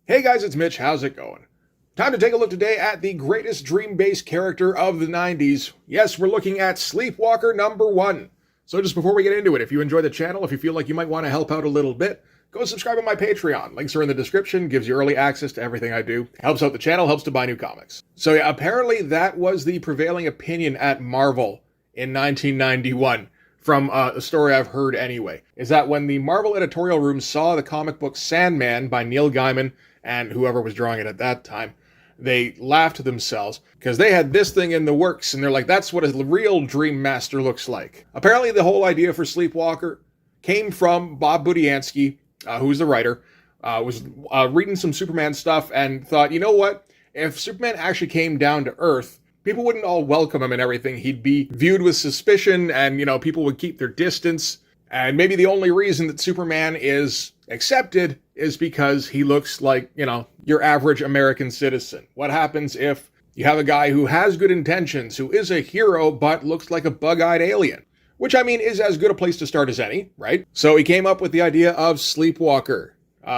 Hey guys, it's Mitch. How's it going? Time to take a look today at the greatest dream-based character of the 90s. Yes, we're looking at Sleepwalker #1. So just before we get into it, if you enjoy the channel, if you feel like you might want to help out a little bit, go subscribe on my Patreon. Links are in the description, gives you early access to everything I do. Helps out the channel, helps to buy new comics. So yeah, apparently that was the prevailing opinion at Marvel in 1991. From a story I've heard anyway, is that when the Marvel editorial room saw the comic book Sandman by Neil Gaiman and whoever was drawing it at that time, they laughed to themselves because they had this thing in the works and they're like, that's what a real Dream Master looks like. Apparently the whole idea for Sleepwalker came from Bob Budiansky, who's the writer, was reading some Superman stuff and thought, you know what, if Superman actually came down to Earth, people wouldn't all welcome him and everything. He'd be viewed with suspicion and, people would keep their distance. And maybe the only reason that Superman is accepted is because he looks like, your average American citizen. What happens if you have a guy who has good intentions, who is a hero, but looks like a bug-eyed alien? Which, is as good a place to start as any, right? So he came up with the idea of Sleepwalker,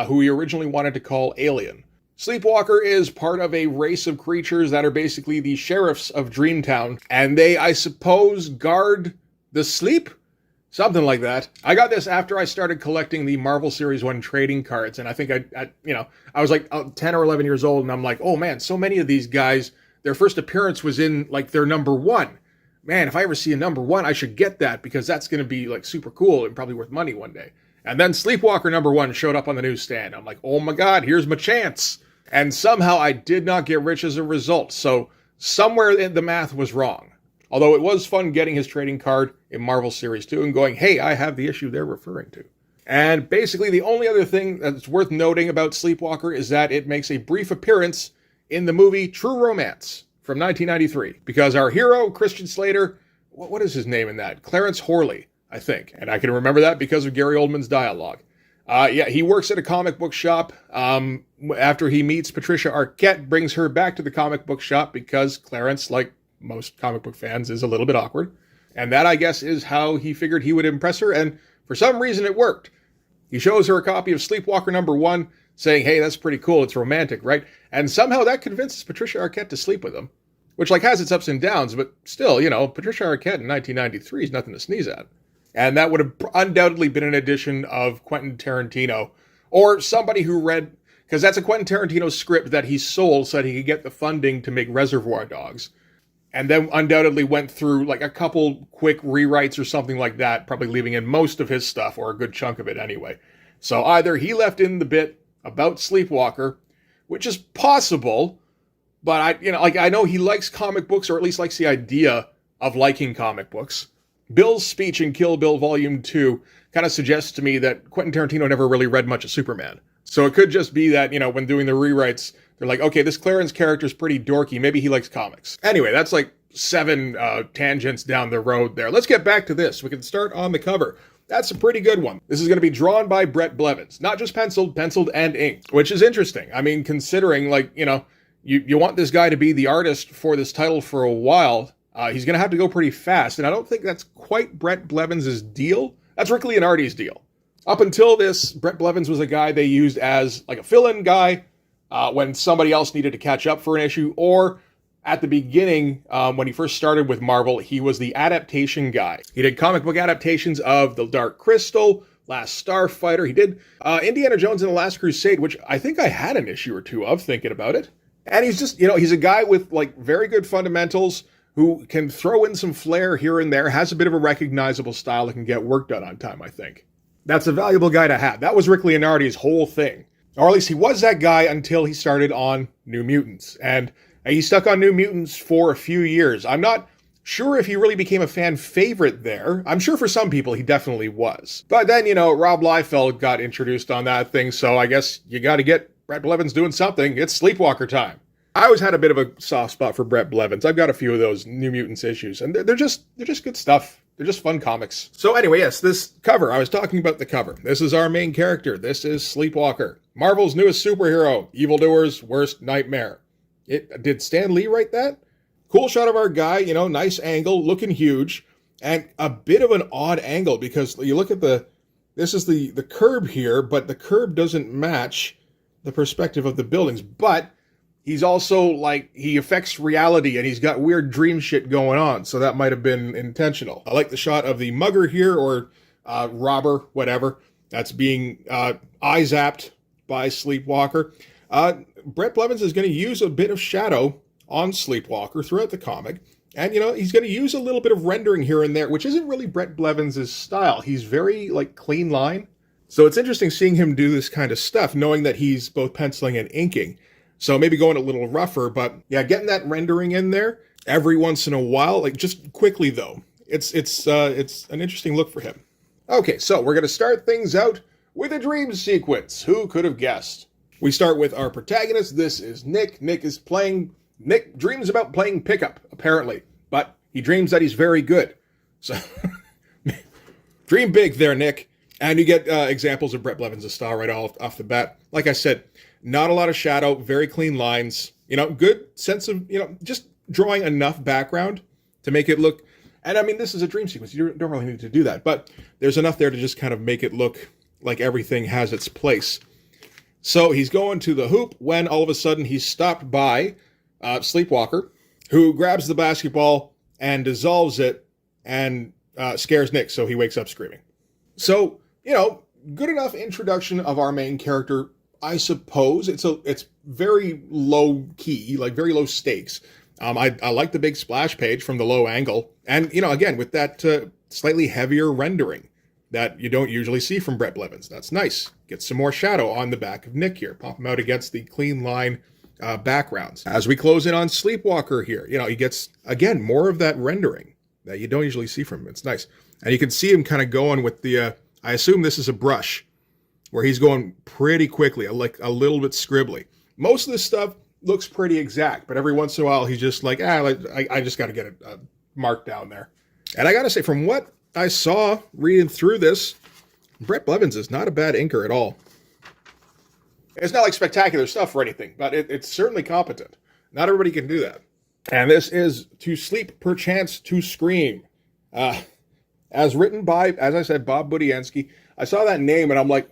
who he originally wanted to call Alien. Sleepwalker is part of a race of creatures that are basically the sheriffs of Dreamtown, and they, I suppose, guard the sleep? Something like that. I got this after I started collecting the Marvel Series 1 trading cards, and I think I was like 10 or 11 years old, and I'm like, oh man, so many of these guys, their first appearance was in, like, their #1. Man, if I ever see a #1, I should get that, because that's going to be, like, super cool and probably worth money one day. And then Sleepwalker #1 showed up on the newsstand. I'm like, oh my god, here's my chance. And somehow I did not get rich as a result, so somewhere the math was wrong. Although it was fun getting his trading card in Marvel Series 2 and going, hey, I have the issue they're referring to. And basically the only other thing that's worth noting about Sleepwalker is that it makes a brief appearance in the movie True Romance from 1993. Because our hero, Christian Slater, what is his name in that? Clarence Horley, I think. And I can remember that because of Gary Oldman's dialogue. He works at a comic book shop. After he meets Patricia Arquette, brings her back to the comic book shop because Clarence, like most comic book fans, is a little bit awkward. And that, I guess, is how he figured he would impress her. And for some reason, it worked. He shows her a copy of Sleepwalker #1, saying, hey, that's pretty cool. It's romantic, right? And somehow that convinces Patricia Arquette to sleep with him, which has its ups and downs. But still, Patricia Arquette in 1993 is nothing to sneeze at. And that would have undoubtedly been an edition of Quentin Tarantino, or somebody who read, because that's a Quentin Tarantino script that he sold so that he could get the funding to make Reservoir Dogs. And then undoubtedly went through like a couple quick rewrites or something like that, probably leaving in most of his stuff, or a good chunk of it anyway. So either he left in the bit about Sleepwalker, which is possible, but I know he likes comic books, or at least likes the idea of liking comic books. Bill's speech in Kill Bill Volume 2 kind of suggests to me that Quentin Tarantino never really read much of Superman. So it could just be that, when doing the rewrites, they're like, okay, this Clarence character's pretty dorky. Maybe he likes comics. Anyway, that's like 7 tangents down the road there. Let's get back to this. We can start on the cover. That's a pretty good one. This is going to be drawn by Brett Blevins. Not just penciled and inked, which is interesting. Considering, you want this guy to be the artist for this title for a while. He's going to have to go pretty fast, and I don't think that's quite Brett Blevins' deal. That's Rick Leonardi's deal. Up until this, Brett Blevins was a guy they used as like a fill-in guy when somebody else needed to catch up for an issue, or at the beginning, when he first started with Marvel, he was the adaptation guy. He did comic book adaptations of The Dark Crystal, Last Starfighter. He did Indiana Jones and the Last Crusade, which I think I had an issue or two of, thinking about it. And he's just, he's a guy with like very good fundamentals, who can throw in some flair here and there, has a bit of a recognizable style that can get work done on time, I think. That's a valuable guy to have. That was Rick Leonardi's whole thing. Or at least he was that guy until he started on New Mutants. And he stuck on New Mutants for a few years. I'm not sure if he really became a fan favorite there. I'm sure for some people he definitely was. But then, Rob Liefeld got introduced on that thing, so I guess you got to get Brett Blevins doing something. It's Sleepwalker time. I always had a bit of a soft spot for Brett Blevins. I've got a few of those New Mutants issues, and they're just good stuff. They're just fun comics. So anyway, yes, this cover, I was talking about the cover. This is our main character. This is Sleepwalker, Marvel's newest superhero, evildoer's worst nightmare. Did Stan Lee write that? Cool shot of our guy, nice angle, looking huge, and a bit of an odd angle because you look at this is the curb here, but the curb doesn't match the perspective of the buildings, but he's also like, he affects reality and he's got weird dream shit going on. So that might have been intentional. I like the shot of the mugger here, or robber, whatever, that's being eye-zapped by Sleepwalker. Brett Blevins is going to use a bit of shadow on Sleepwalker throughout the comic. And, he's going to use a little bit of rendering here and there, which isn't really Brett Blevins' style. He's very, clean line. So it's interesting seeing him do this kind of stuff, knowing that he's both penciling and inking. So maybe going a little rougher, but yeah, getting that rendering in there every once in a while, just quickly though. It's an interesting look for him. Okay, so we're going to start things out with a dream sequence. Who could have guessed? We start with our protagonist. This is Nick. Nick dreams about playing pickup, apparently, but he dreams that he's very good. So dream big there, Nick. And you get examples of Brett Blevins' style right off the bat. Like I said, not a lot of shadow, very clean lines, good sense of, just drawing enough background to make it look, and I mean, this is a dream sequence. You don't really need to do that, but there's enough there to just kind of make it look like everything has its place. So he's going to the hoop when all of a sudden he's stopped by Sleepwalker, who grabs the basketball and dissolves it and scares Nick, so he wakes up screaming. So, good enough introduction of our main character, I suppose. It's very low key, very low stakes. I like the big splash page from the low angle. And, again, with that slightly heavier rendering that you don't usually see from Brett Blevins. That's nice. Get some more shadow on the back of Nick here. Pop him out against the clean line backgrounds. As we close in on Sleepwalker here, he gets, again, more of that rendering that you don't usually see from him. It's nice. And you can see him kind of going with the, I assume this is a brush, where he's going pretty quickly, like a little bit scribbly. Most of this stuff looks pretty exact, but every once in a while he's just like, I just got to get a mark down there. And I got to say, from what I saw reading through this, Brett Blevins is not a bad inker at all. It's not like spectacular stuff or anything, but it's certainly competent. Not everybody can do that. And this is To Sleep Perchance to Scream. As written by, as I said, Bob Budiansky. I saw that name and I'm like,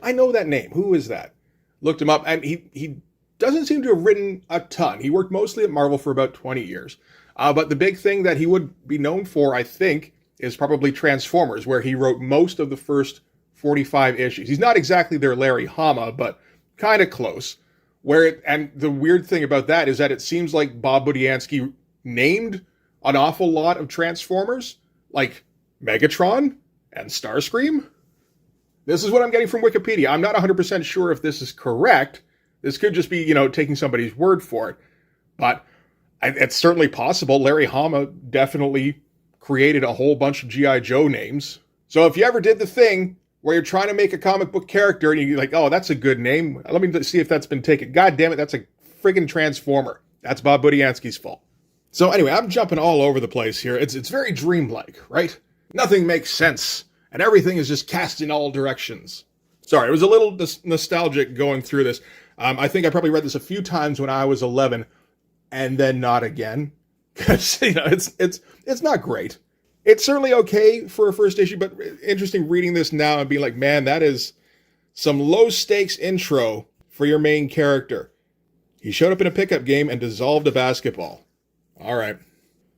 I know that name. Who is that? Looked him up, and he doesn't seem to have written a ton. He worked mostly at Marvel for about 20 years. But the big thing that he would be known for, I think, is probably Transformers, where he wrote most of the first 45 issues. He's not exactly their Larry Hama, but kind of close. And the weird thing about that is that it seems like Bob Budiansky named an awful lot of Transformers, like Megatron and Starscream. This is what I'm getting from Wikipedia. I'm not 100% sure if this is correct. This could just be, taking somebody's word for it. But it's certainly possible. Larry Hama definitely created a whole bunch of G.I. Joe names. So if you ever did the thing where you're trying to make a comic book character and you're like, oh, that's a good name, let me see if that's been taken. God damn it, that's a friggin' Transformer. That's Bob Budiansky's fault. So anyway, I'm jumping all over the place here. It's very dreamlike, right? Nothing makes sense, and everything is just cast in all directions. Sorry, it was a little nostalgic going through this. I think I probably read this a few times when I was 11, and then not again, because it's not great. It's certainly okay for a first issue, but interesting reading this now and being like, man, that is some low stakes intro for your main character. He showed up in a pickup game and dissolved a basketball. All right.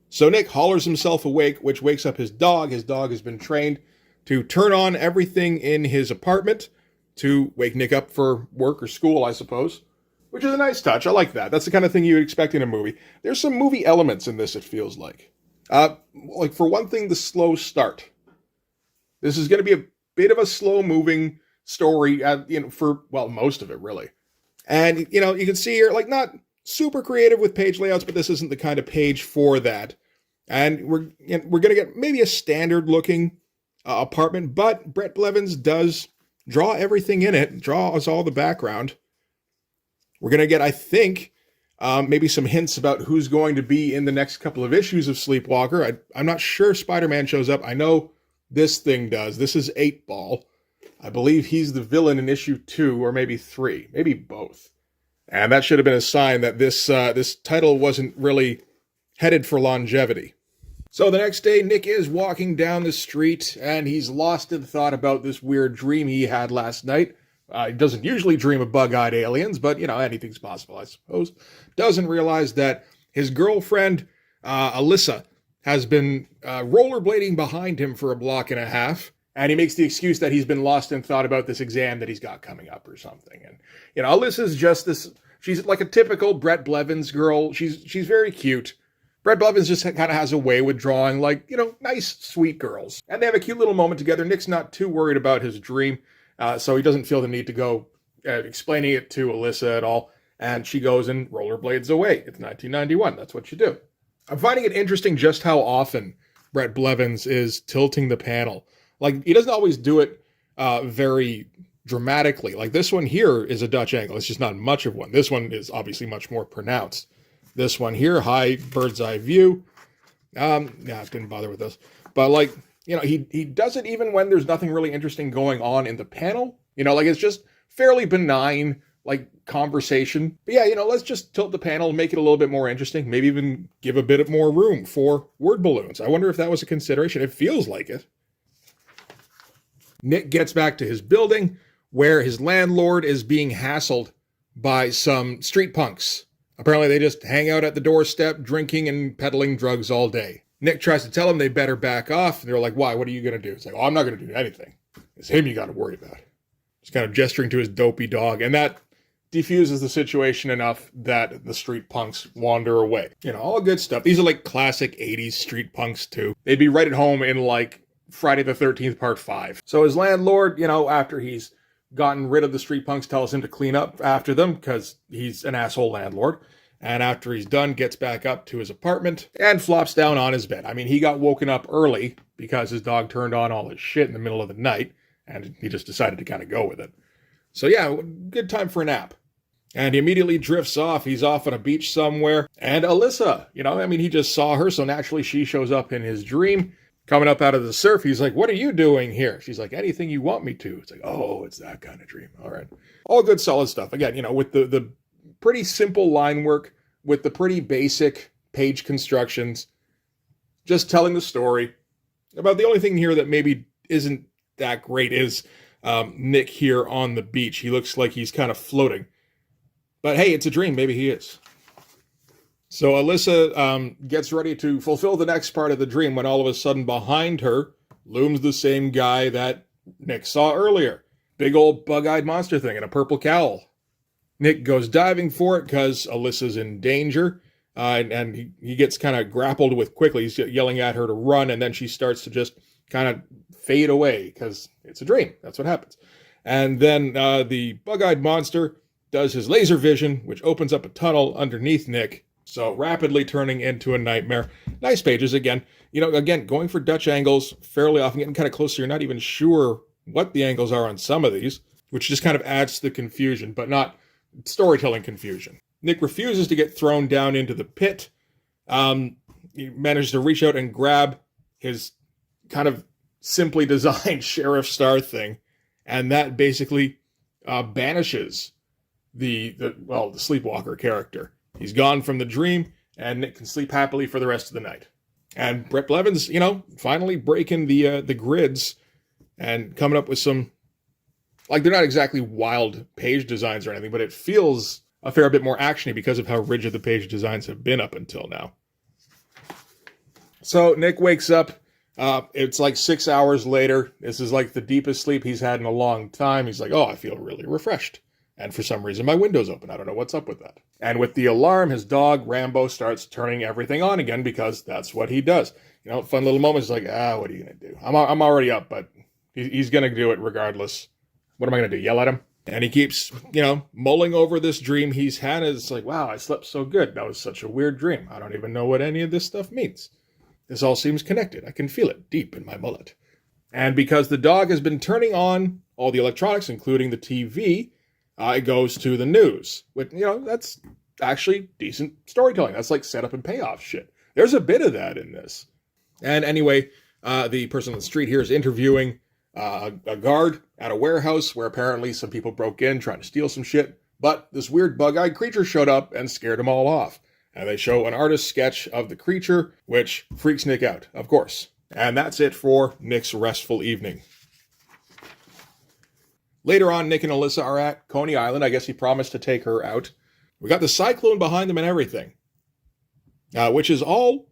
So Nick hollers himself awake, which wakes up his dog. His dog has been trained to turn on everything in his apartment to wake Nick up for work or school, I suppose, which is a nice touch. I like that. That's the kind of thing you would expect in a movie. There's some movie elements in this, it feels like. Like, for one thing, the slow start. This is going to be a bit of a slow-moving story, for, well, most of it, really. And, you can see here, not super creative with page layouts, but this isn't the kind of page for that. And we're going to get maybe a standard-looking apartment, but Brett Blevins does draw everything in it, draws all the background. We're going to get, I think, maybe some hints about who's going to be in the next couple of issues of Sleepwalker. I'm not sure Spider-Man shows up. I know this thing does. This is 8-Ball. I believe he's the villain in issue 2 or maybe 3, maybe both. And that should have been a sign that this title wasn't really headed for longevity. So the next day, Nick is walking down the street, and he's lost in thought about this weird dream he had last night He doesn't usually dream of bug-eyed aliens, but, anything's possible, I suppose. Doesn't realize that his girlfriend, Alyssa, has been rollerblading behind him for a block and a half, and he makes the excuse that he's been lost in thought about this exam that he's got coming up or something. And, Alyssa's just this, she's like a typical Brett Blevins girl. She's very cute. Brett Blevins just kind of has a way with drawing, like, nice, sweet girls. And they have a cute little moment together. Nick's not too worried about his dream, so he doesn't feel the need to go explaining it to Alyssa at all. And she goes and rollerblades away. It's 1991. That's what you do. I'm finding it interesting just how often Brett Blevins is tilting the panel. Like, he doesn't always do it very dramatically. Like, this one here is a Dutch angle. It's just not much of one. This one is obviously much more pronounced. This one here, high bird's eye view. I didn't bother with this. But, like, he does it even when there's nothing really interesting going on in the panel. Like, it's just fairly benign, like, conversation. But yeah, let's just tilt the panel and make it a little bit more interesting. Maybe even give a bit of more room for word balloons. I wonder if that was a consideration. It feels like it. Nick gets back to his building where his landlord is being hassled by some street punks. Apparently they just hang out at the doorstep drinking and peddling drugs all day. Nick tries to tell them they better back off. And they're like, why? What are you going to do? It's like, I'm not going to do anything. It's him you got to worry about. Just kind of gesturing to his dopey dog. And that defuses the situation enough that the street punks wander away. All good stuff. These are like classic 80s street punks too. They'd be right at home in like Friday the 13th Part 5. So his landlord, after he's gotten rid of the street punks, tells him to clean up after them because he's an asshole landlord. And after he's done, gets back up to his apartment and flops down on his bed. I mean, he got woken up early because his dog turned on all his shit in the middle of the night, and he just decided to kind of go with it. So yeah, good time for a nap. And he immediately drifts off. He's off on a beach somewhere. And Alyssa, he just saw her, so naturally she shows up in his dream. Coming up out of the surf, he's like, what are you doing here? She's like, anything you want me to. It's like, oh, it's that kind of dream. All right. All good, solid stuff. Again, with the pretty simple line work, with the pretty basic page constructions, just telling the story. About the only thing here that maybe isn't that great is Nick here on the beach. He looks like he's kind of floating. But hey, it's a dream. Maybe he is. So Alyssa gets ready to fulfill the next part of the dream when all of a sudden behind her looms the same guy that Nick saw earlier. Big old bug-eyed monster thing in a purple cowl. Nick goes diving for it because Alyssa's in danger, and he gets kind of grappled with quickly. He's yelling at her to run, and then she starts to just kind of fade away because it's a dream. That's what happens. And then the bug-eyed monster does his laser vision, which opens up a tunnel underneath Nick, so rapidly turning into a nightmare. Nice pages again. Again, going for Dutch angles fairly often, getting kind of close, so you're not even sure what the angles are on some of these, which just kind of adds to the confusion, but not storytelling confusion. Nick refuses to get thrown down into the pit. He manages to reach out and grab his kind of simply designed sheriff star thing, and that basically banishes the Sleepwalker character. He's gone from the dream, and Nick can sleep happily for the rest of the night. And Brett Blevins, finally breaking the grids and coming up with some, like, they're not exactly wild page designs or anything, but it feels a fair bit more actiony because of how rigid the page designs have been up until now. So Nick wakes up. It's like 6 hours later. This is like the deepest sleep he's had in a long time. He's like, oh, I feel really refreshed. And for some reason, my window's open. I don't know what's up with that. And with the alarm, his dog, Rambo, starts turning everything on again because that's what he does. Fun little moments like, what are you going to do? I'm already up, but he's going to do it regardless. What am I going to do? Yell at him? And he keeps, mulling over this dream he's had. It's like, wow, I slept so good. That was such a weird dream. I don't even know what any of this stuff means. This all seems connected. I can feel it deep in my mullet. And because the dog has been turning on all the electronics, including the TV, it goes to the news. Which, that's actually decent storytelling. That's like setup and payoff shit. There's a bit of that in this. And anyway, the person on the street here is interviewing a guard at a warehouse where apparently some people broke in trying to steal some shit. But this weird bug-eyed creature showed up and scared them all off. And they show an artist's sketch of the creature, which freaks Nick out, of course. And that's it for Nick's restful evening. Later on, Nick and Alyssa are at Coney Island. I guess he promised to take her out. We got the cyclone behind them and everything, which is all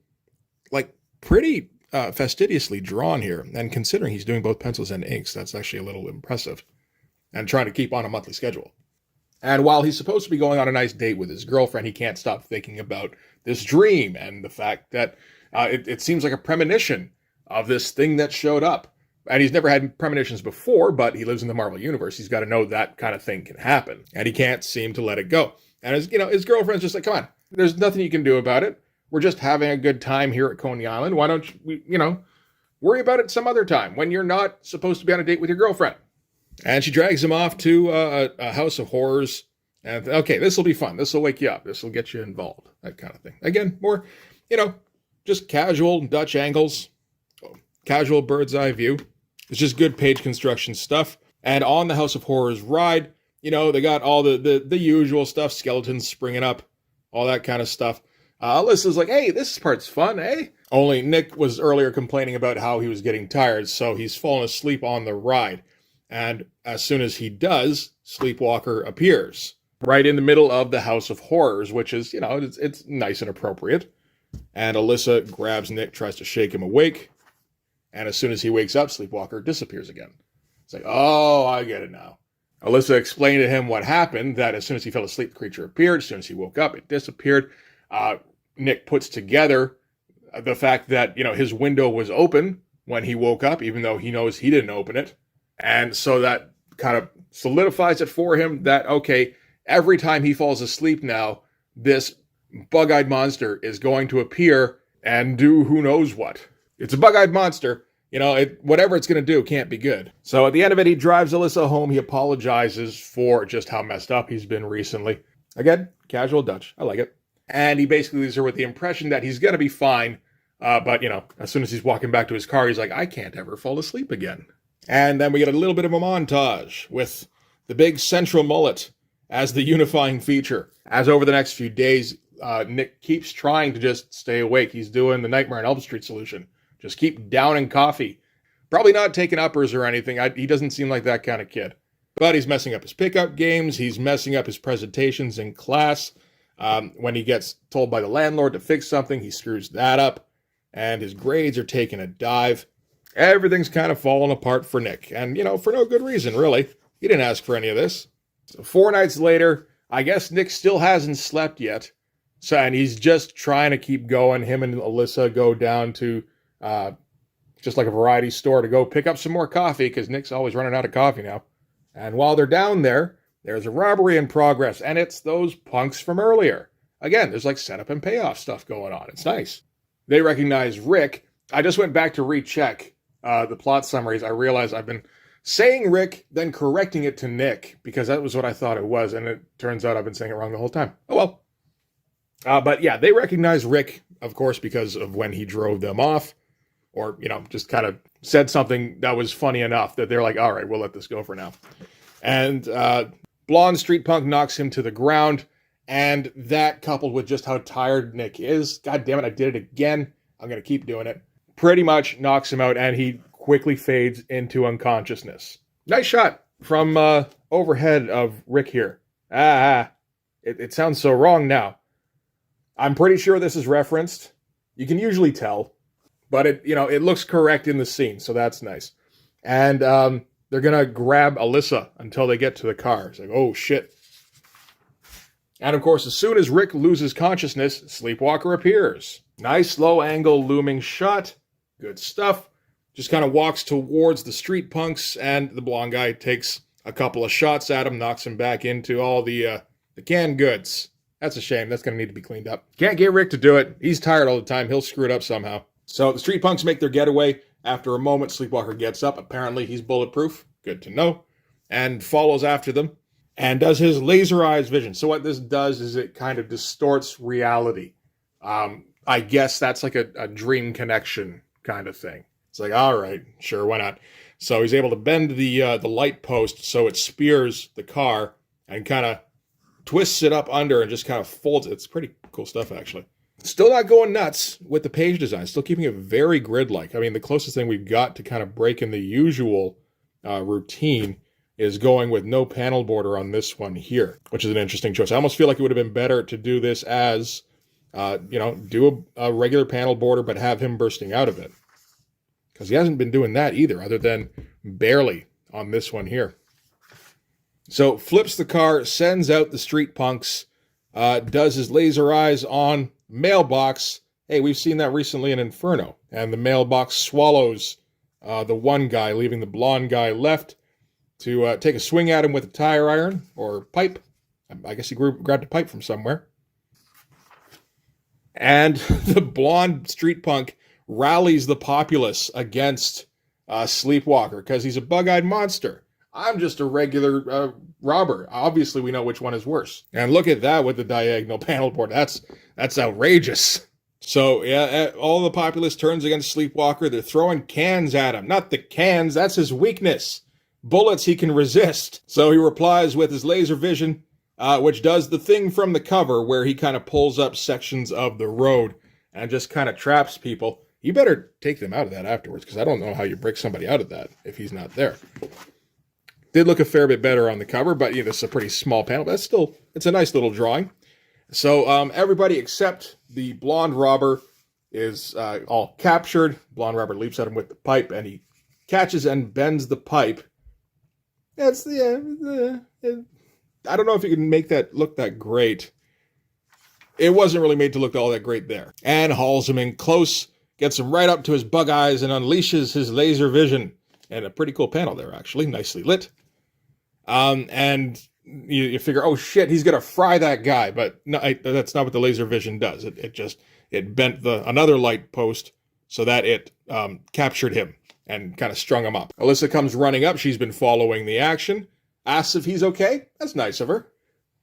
like pretty fastidiously drawn here. And considering he's doing both pencils and inks, that's actually a little impressive. And trying to keep on a monthly schedule. And while he's supposed to be going on a nice date with his girlfriend, he can't stop thinking about this dream and the fact that it seems like a premonition of this thing that showed up. And he's never had premonitions before, but he lives in the Marvel Universe. He's got to know that kind of thing can happen. And he can't seem to let it go. And his girlfriend's just like, come on, there's nothing you can do about it. We're just having a good time here at Coney Island. Why don't you, worry about it some other time when you're not supposed to be on a date with your girlfriend? And she drags him off to a house of horrors. And, okay, this will be fun. This will wake you up. This will get you involved. That kind of thing. Again, more, just casual Dutch angles, casual bird's eye view. It's just good page construction stuff. And on the House of Horrors ride, they got all the usual stuff, skeletons springing up, all that kind of stuff. Alyssa's like, hey, this part's fun, eh? Only Nick was earlier complaining about how he was getting tired, so he's fallen asleep on the ride. And as soon as he does, Sleepwalker appears right in the middle of the House of Horrors, which is, it's nice and appropriate. And Alyssa grabs Nick, tries to shake him awake. And as soon as he wakes up, Sleepwalker disappears again. It's like, oh, I get it now. Alyssa explained to him what happened, that as soon as he fell asleep, the creature appeared. As soon as he woke up, it disappeared. Nick puts together the fact that, his window was open when he woke up, even though he knows he didn't open it. And so that kind of solidifies it for him that, okay, every time he falls asleep now, this bug-eyed monster is going to appear and do who knows what. It's a bug-eyed monster. Whatever it's going to do can't be good. So at the end of it, he drives Alyssa home. He apologizes for just how messed up he's been recently. Again, casual Dutch. I like it. And he basically leaves her with the impression that he's going to be fine. But, as soon as he's walking back to his car, he's like, I can't ever fall asleep again. And then we get a little bit of a montage with the big central mullet as the unifying feature. As over the next few days, Nick keeps trying to just stay awake. He's doing the Nightmare on Elm Street solution. Just keep downing coffee. Probably not taking uppers or anything. He doesn't seem like that kind of kid. But he's messing up his pickup games. He's messing up his presentations in class. When he gets told by the landlord to fix something, he screws that up. And his grades are taking a dive. Everything's kind of falling apart for Nick. And, for no good reason, really. He didn't ask for any of this. So 4 nights later, I guess Nick still hasn't slept yet. And he's just trying to keep going. Him and Alyssa go down to just like a variety store to go pick up some more coffee, because Nick's always running out of coffee now. And while they're down there, there's a robbery in progress, and it's those punks from earlier. Again, there's like setup and payoff stuff going on. It's nice. They recognize Rick. I just went back to recheck the plot summaries. I realized I've been saying Rick, then correcting it to Nick, because that was what I thought it was, and it turns out I've been saying it wrong the whole time. Oh well. But yeah, they recognize Rick, of course, because of when he drove them off, or, just kind of said something that was funny enough that they're like, all right, we'll let this go for now. And blonde street punk knocks him to the ground, and that, coupled with just how tired Nick is, god damn it, I did it again, I'm going to keep doing it, pretty much knocks him out, and he quickly fades into unconsciousness. Nice shot from overhead of Rick here. It sounds so wrong now. I'm pretty sure this is referenced. You can usually tell, but it looks correct in the scene, so that's nice. And they're gonna grab Alyssa until they get to the car. It's like, oh shit. And of course, as soon as Rick loses consciousness, Sleepwalker appears. Nice low angle looming shot. Good stuff. Just kind of walks towards the street punks, and the blonde guy takes a couple of shots at him, knocks him back into all the canned goods. That's a shame. That's going to need to be cleaned up. Can't get Rick to do it. He's tired all the time. He'll screw it up somehow. So the street punks make their getaway. After a moment, Sleepwalker gets up. Apparently, he's bulletproof. Good to know. And follows after them. And does his laser eyes vision. So what this does is it kind of distorts reality. I guess that's like a dream connection kind of thing. It's like, all right, sure, why not? So he's able to bend the light post so it spears the car and kind of twists it up under and just kind of folds it. It's pretty cool stuff, actually. Still not going nuts with the page design. Still keeping it very grid-like. I mean, the closest thing we've got to kind of breaking the usual routine is going with no panel border on this one here, which is an interesting choice. I almost feel like it would have been better to do this as, do a regular panel border, but have him bursting out of it. Because he hasn't been doing that either, other than barely on this one here. So flips the car, sends out the street punks, does his laser eyes on mailbox. Hey, we've seen that recently in Inferno. And the mailbox swallows the one guy, leaving the blonde guy left to take a swing at him with a tire iron or pipe. I guess he grabbed a pipe from somewhere. And the blonde street punk rallies the populace against Sleepwalker because he's a bug-eyed monster. I'm just a regular robber. Obviously, we know which one is worse. And look at that with the diagonal panel board. That's outrageous. So, yeah, all the populace turns against Sleepwalker. They're throwing cans at him. Not the cans, that's his weakness. Bullets he can resist. So he replies with his laser vision, which does the thing from the cover where he kind of pulls up sections of the road and just kind of traps people. You better take them out of that afterwards, because I don't know how you break somebody out of that if he's not there. Did look a fair bit better on the cover, but this is a pretty small panel, but it's a nice little drawing. So everybody except the blonde robber is all captured. Blonde robber leaps at him with the pipe, and he catches and bends the pipe. I don't know if you can make that look that great. It wasn't really made to look all that great there. And hauls him in close, gets him right up to his bug eyes, and unleashes his laser vision. And a pretty cool panel there, actually, nicely lit. And you figure, oh shit, he's gonna fry that guy, but no, that's not what the laser vision does. It bent another light post so that it captured him and kind of strung him up. Alyssa comes running up. She's been following the action. Asks if he's okay. That's nice of her.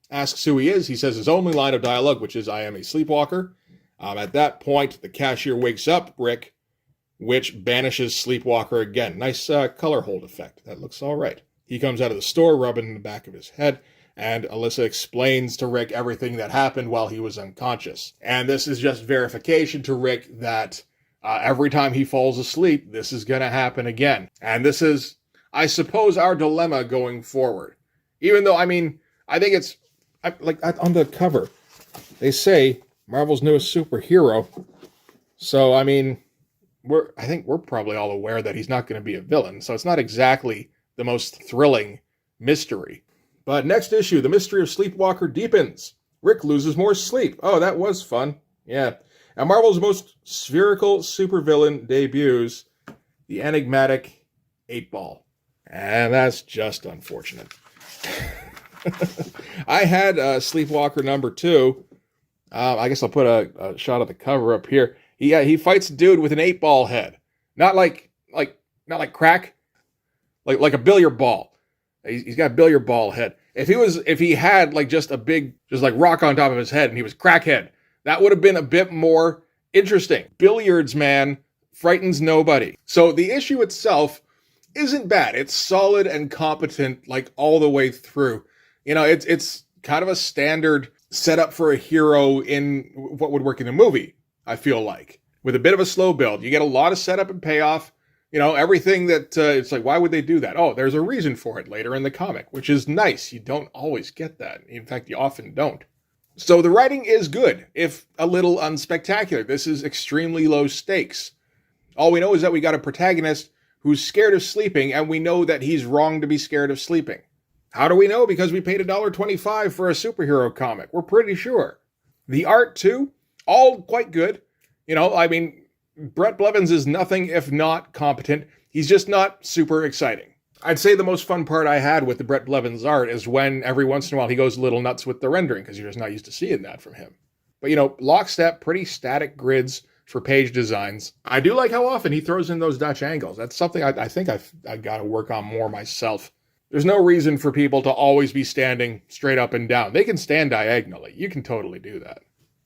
Asks who he is. He says his only line of dialogue, which is, I am a sleepwalker. At that point, the cashier wakes up Rick, which banishes Sleepwalker again. Nice color hold effect. That looks all right. He comes out of the store, rubbing the back of his head, and Alyssa explains to Rick everything that happened while he was unconscious. And this is just verification to Rick that every time he falls asleep, this is going to happen again. And this is, I suppose, our dilemma going forward. Even though, I think it's, like on the cover, they say Marvel's newest superhero. So, I think we're probably all aware that he's not going to be a villain. So it's not exactly the most thrilling mystery. But next issue, the mystery of Sleepwalker deepens. Rick loses more sleep. Oh, that was fun. Yeah. And Marvel's most spherical supervillain debuts, the enigmatic 8-Ball. And that's just unfortunate. I had Sleepwalker number 2. I guess I'll put a shot of the cover up here. He fights a dude with an 8-ball head. Not like crack. Like a billiard ball. He's got a billiard ball head. If he had like just a big, just like rock on top of his head and he was crackhead, that would have been a bit more interesting. Billiards man frightens nobody. So the issue itself isn't bad. It's solid and competent like all the way through. It's kind of a standard setup for a hero in what would work in a movie, I feel like. With a bit of a slow build. You get a lot of setup and payoff. Everything that, it's like, why would they do that? Oh, there's a reason for it later in the comic, which is nice. You don't always get that. In fact, you often don't. So the writing is good, if a little unspectacular. This is extremely low stakes. All we know is that we got a protagonist who's scared of sleeping, and we know that he's wrong to be scared of sleeping. How do we know? Because we paid $1.25 for a superhero comic. We're pretty sure. The art, too, all quite good. Brett Blevins is nothing if not competent. He's just not super exciting. I'd say the most fun part I had with the Brett Blevins art is when every once in a while he goes a little nuts with the rendering, because you're just not used to seeing that from him. But, lockstep, pretty static grids for page designs. I do like how often he throws in those Dutch angles. That's something I think I've got to work on more myself. There's no reason for people to always be standing straight up and down. They can stand diagonally. You can totally do that.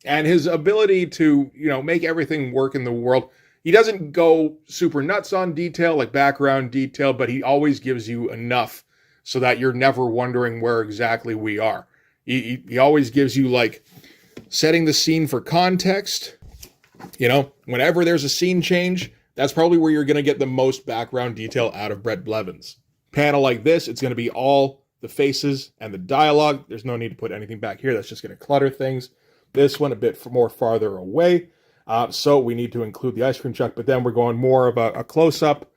And his ability to, make everything work in the world. He doesn't go super nuts on detail, like background detail, but he always gives you enough so that you're never wondering where exactly we are. He always gives you, like, setting the scene for context. Whenever there's a scene change, that's probably where you're going to get the most background detail out of Brett Blevins. panel like this, it's going to be all the faces and the dialogue. There's no need to put anything back here. That's just going to clutter things. This one a bit more farther away. So we need to include the ice cream truck, but then we're going more of a close-up.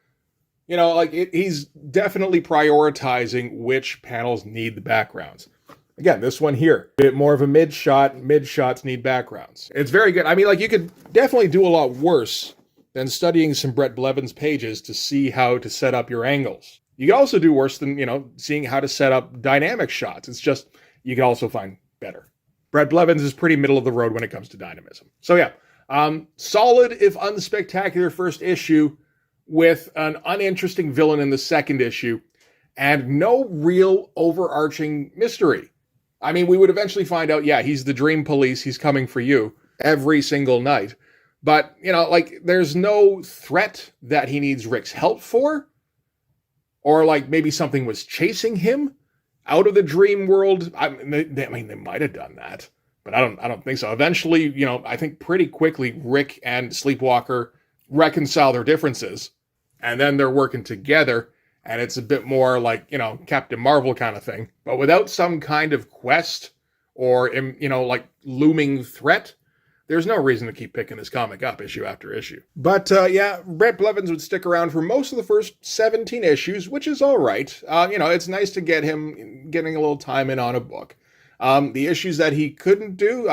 You know, like he's definitely prioritizing which panels need the backgrounds. Again, this one here, a bit more of a mid-shot. Mid-shots need backgrounds. It's very good. I mean, like, you could definitely do a lot worse than studying some Brett Blevins pages to see how to set up your angles. You could also do worse than, you know, seeing how to set up dynamic shots. It's just, you can also find better. Brett Blevins is pretty middle of the road when it comes to dynamism. So yeah, solid if unspectacular first issue with an uninteresting villain in the second issue and no real overarching mystery. I mean, we would eventually find out, yeah, he's the dream police. He's coming for you every single night. But, you know, like, there's no threat that he needs Rick's help for. Or, like, maybe something was chasing him out of the dream world. I mean, they might have done that. But I don't think so. Eventually, you know, I think pretty quickly, Rick and Sleepwalker reconcile their differences. And then they're working together. And it's a bit more like, you know, Captain Marvel kind of thing. But without some kind of quest or, you know, like looming threat, there's no reason to keep picking this comic up issue after issue. But yeah, Brett Blevins would stick around for most of the first 17 issues, which is all right. You know, it's nice to get him getting a little time in on a book. The issues that he couldn't do,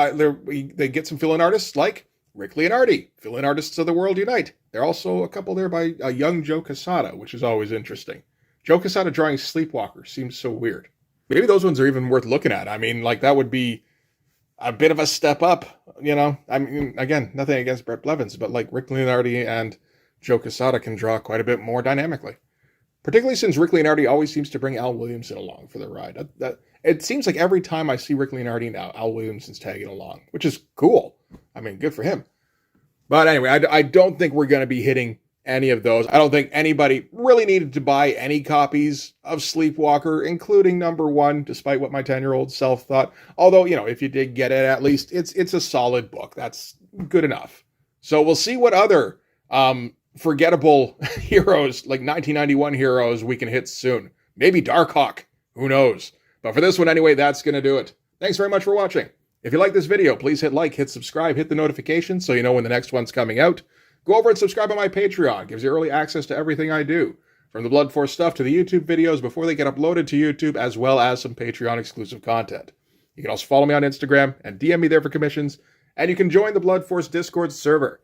they get some fill-in artists like Rick Leonardi, fill-in artists of the World Unite. There are also a couple there by young Joe Quesada, which is always interesting. Joe Quesada drawing Sleepwalker seems so weird. Maybe those ones are even worth looking at. I mean, like, that would be a bit of a step up, you know? I mean, again, nothing against Brett Blevins, but like Rick Leonardi and Joe Quesada can draw quite a bit more dynamically. Particularly since Rick Leonardi always seems to bring Al Williamson along for the ride. It seems like every time I see Rick Leonardi now, Al Williamson's tagging along, which is cool. I mean, good for him. But anyway, I don't think we're going to be hitting any of those. I don't think anybody really needed to buy any copies of Sleepwalker, including #1, despite what my 10-year-old self thought. Although, you know, if you did get it, at least it's a solid book. That's good enough. So we'll see what other forgettable heroes, like 1991 heroes, we can hit soon. Maybe Darkhawk. Who knows? But for this one anyway, that's going to do it. Thanks very much for watching. If you like this video, please hit like, hit subscribe, hit the notifications so you know when the next one's coming out. Go over and subscribe on my Patreon. It gives you early access to everything I do, from the Blood Force stuff to the YouTube videos before they get uploaded to YouTube, as well as some Patreon exclusive content. You can also follow me on Instagram and DM me there for commissions, and you can join the Blood Force Discord server.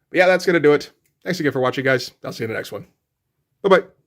But yeah, that's going to do it. Thanks again for watching, guys. I'll see you in the next one. Bye-bye.